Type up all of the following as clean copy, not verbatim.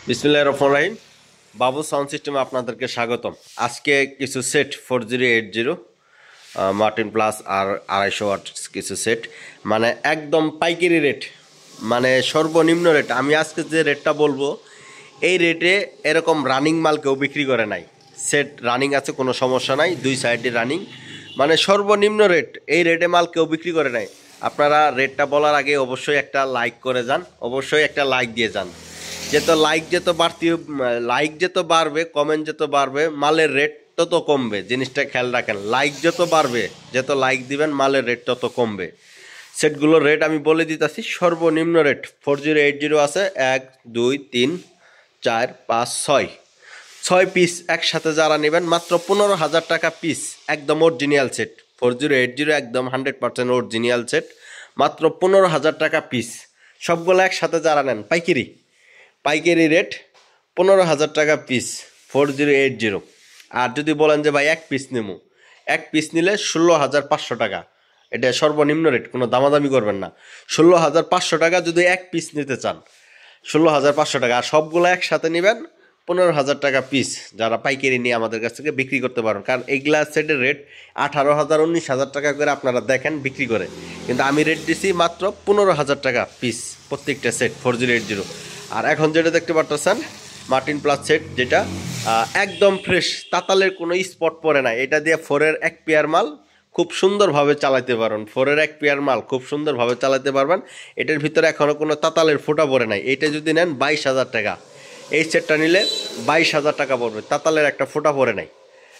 বিসমিল্লাহির রহমানির রহিম। বাবু সাউন্ড সিস্টেমে আপনাদেরকে স্বাগতম। আজকে কিছু সেট 4080 মার্টিন প্লাস আর 250 ওয়াট কিছু সেট, মানে একদম পাইকারি রেট, মানে সর্বনিম্ন রেট। আমি আজকে যে রেটটা বলবো এই রেটে এরকম রানিং মাল কেউ বিক্রি করে নাই। সেট রানিং আছে, কোনো সমস্যা নাই, দুই সাইডে রানিং, মানে সর্বনিম্ন রেট। এই রেটে মাল কেউ বিক্রি করে নাই। আপনারা রেটটা বলার আগে অবশ্যই একটা লাইক করে যান, অবশ্যই একটা লাইক দিয়ে যান। লাইক যত বাড়বে, কমেন্ট যত বাড়বে, মালের রেট তত কমবে। জিনিসটা খেয়াল রাখেন, লাইক যত বাড়বে, যত লাইক দিবেন মালের রেট তত কমবে। সেটগুলোর রেট আমি বলে দিতেছি। সর্বনিম্ন রেট 4080 আছে 1 2 3 4 5 6 6 পিস একসাথে যারা নেবেন মাত্র 15,000 টাকা পিস। একদম অরিজিনাল সেট 4080 একদম 100% অরিজিনাল সেট, মাত্র 15,000 টাকা পিস। সবগুলো একসাথে যারা নেন পাইকারি রেট 15,000 টাকা পিস 4080। আর যদি বলেন যে ভাই এক পিস নেবো, এক পিস নিলে 16,500 টাকা। এটা সর্বনিম্ন রেট, কোনো দামাদামি করবেন না। 16,500 টাকা যদি এক পিস নিতে চান, 16,500 টাকা। আর সবগুলো একসাথে নেবেন 15,000 টাকা পিস। যারা পাইকারি নিয়ে আমাদের কাছ থেকে বিক্রি করতে পারেন, কারণ এই গ্লাস সেটের রেট 18,000 19,000 টাকা করে আপনারা দেখেন বিক্রি করে, কিন্তু আমি রেট দিছি মাত্র 15,000 টাকা পিস প্রত্যেকটা সেট 4080। আর এখন যেটা দেখতে পারতেছেন মার্টিন প্লাস সেট, যেটা একদম ফ্রেশ, তাতালের কোনো স্পট পড়ে না। এটা দিয়ে 4-এর 1 পেয়ার মাল খুব সুন্দরভাবে চালাতে পারবেন। 4-এর 1 পেয়ার মাল খুব সুন্দরভাবে চালাতে পারবেন। এটার ভিতরে এখনও কোনো তাতালের ফোঁটা পড়ে নাই। এটা যদি নেন 22,000 টাকা। এই সেটটা নিলে 22,000 টাকা পড়বে, তাতালের একটা ফোঁটা পড়ে নাই।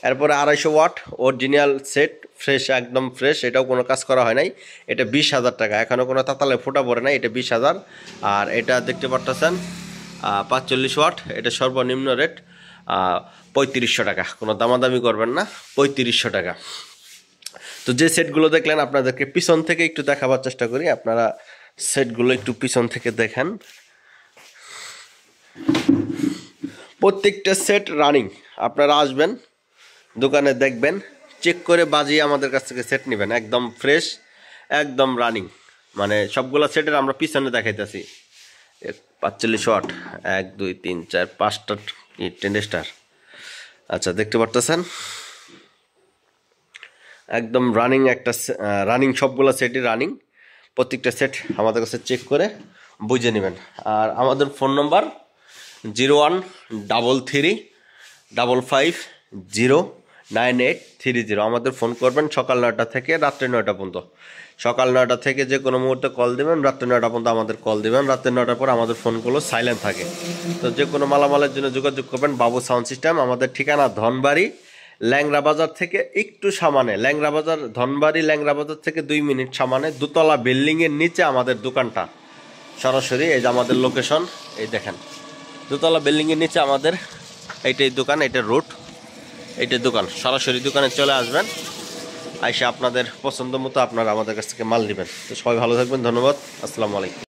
এরপরে 250 ওয়াট অরিজিনাল সেট, ফ্রেশ, একদম ফ্রেশ, এটাও কোনো কাজ করা হয় নাই। এটা 20,000 টাকা, এখনও কোনো তাতালের ফোঁটা পড়ে নাই, এটা 20,000। আর এটা দেখতে পারতেছেন 45 ওয়াট, এটা সর্বনিম্ন রেট 3500 টাকা। কোনো দামাদামি করবেন না, 3500 টাকা। তো যে সেটগুলো দেখলেন আপনাদেরকে পিছন থেকে একটু দেখাবার চেষ্টা করি। আপনারা সেটগুলো একটু পিছন থেকে দেখেন। প্রত্যেকটা সেট রানিং। আপনারা আসবেন দোকানে, দেখবেন, চেক করে বাজিয়ে আমাদের কাছ থেকে সেট নেবেন। একদম ফ্রেশ, একদম রানিং। মানে সবগুলো সেটের আমরা পিছনে দেখাইতেছি। 45 ওয়াট 1 2 3 4 5টা 10 স্টার। আচ্ছা, দেখতে পারতেছেন একদম রানিং একটা রানিং, সবগুলো সেটই রানিং। প্রত্যেকটা সেট আমাদের কাছে চেক করে বুঝে নেবেন। আর আমাদের ফোন নম্বর 0133550980। আমাদের ফোন করবেন সকাল 9টা থেকে রাত্রে 9টা পর্যন্ত। সকাল 9টা থেকে যে কোনো মুহূর্তে কল দেবেন, রাত্রে 9টা পর্যন্ত আমাদের কল দেবেন। রাত্রে 9টার পর আমাদের ফোনগুলো সাইলেন্ট থাকে। তো যে কোনো মালামালের জন্য যোগাযোগ করবেন বাবু সাউন্ড সিস্টেম। আমাদের ঠিকানা ধনবাড়ি, ল্যাংরা বাজার থেকে একটু সামানে, ল্যাংরা বাজার, ধনবাড়ি ল্যাংরা বাজার থেকে 2 মিনিট সামানে, দোতলা বিল্ডিংয়ের নিচে আমাদের দোকানটা। সরাসরি এই যে আমাদের লোকেশন, এই দেখেন, দোতলা বিল্ডিংয়ের নিচে আমাদের এইটাই দোকান, এটা রোড, এইটাই দোকান। সরাসরি দোকানে চলে আসবেন, আইসে আপনাদের পছন্দ মতো আপনারা আমাদের কাছ থেকে মাল নেবেন। তো সবাই ভালো থাকবেন, ধন্যবাদ, আসসালামু আলাইকুম।